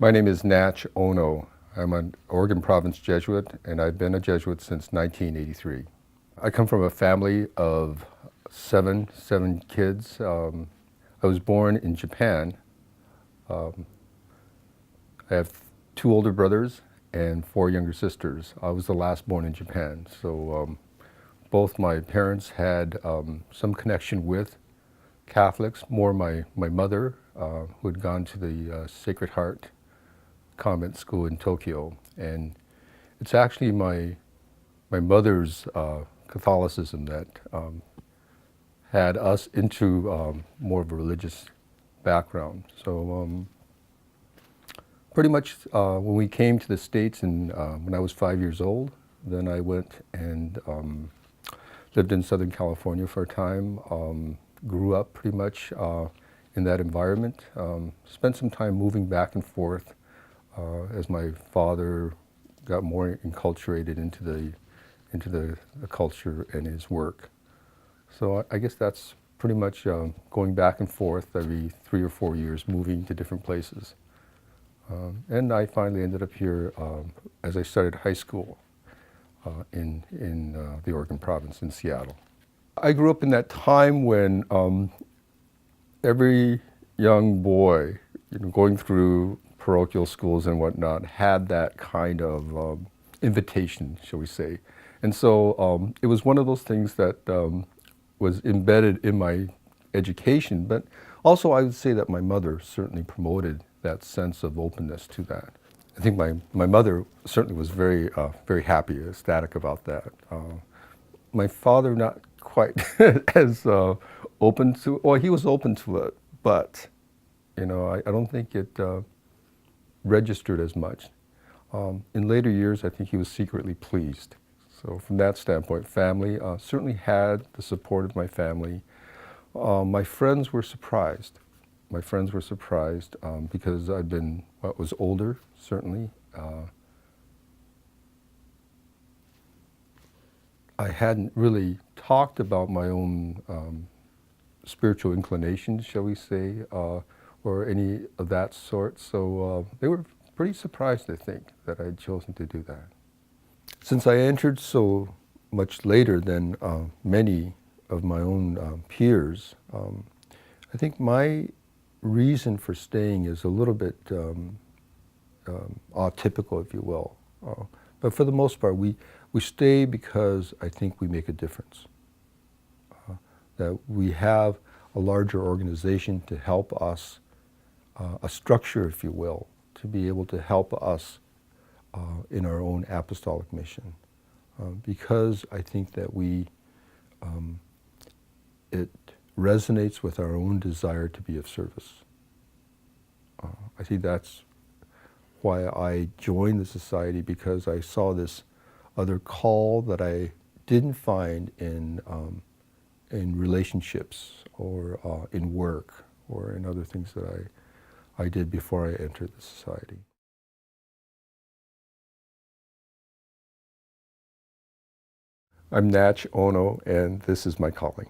My name is Natch Ohno. I'm an Oregon Province Jesuit, and I've been a Jesuit since 1983. I come from a family of seven kids. I was born in Japan. I have two older brothers and four younger sisters. I was the last born in Japan, so both my parents had some connection with Catholics, more my mother, who had gone to the Sacred Heart convent school in Tokyo. And it's actually my mother's Catholicism that had us into more of a religious background. So pretty much when we came to the States and when I was 5 years old, then I went and lived in Southern California for a time, grew up pretty much in that environment, spent some time moving back and forth as my father got more enculturated into the culture and his work. So I guess that's pretty much going back and forth every 3 or 4 years, moving to different places. And I finally ended up here as I started high school in the Oregon province in Seattle. I grew up in that time when every young boy, going through parochial schools and whatnot, had that kind of invitation, shall we say. And so it was one of those things that was embedded in my education, but also I would say that my mother certainly promoted that sense of openness to that. I think my mother certainly was very happy, ecstatic about that. My father, not quite as open to, well, he was open to it, but I don't think it registered as much. In later years, I think he was secretly pleased. So from that standpoint, family certainly had the support of my family. My friends were surprised. My friends were surprised because I'd been, was older, certainly. I hadn't really talked about my own spiritual inclinations, shall we say, or any of that sort. So they were pretty surprised, I think, that I had chosen to do that. Since I entered so much later than many of my own peers, I think my reason for staying is a little bit atypical, if you will. But for the most part, we stay because I think we make a difference. That we have a larger organization to help us, a structure, if you will, to be able to help us in our own apostolic mission. Because I think that it resonates with our own desire to be of service. I think that's why I joined the society, because I saw this other call that I didn't find in relationships or in work or in other things that I did before I entered the society. I'm Natch Ohno, and this is my calling.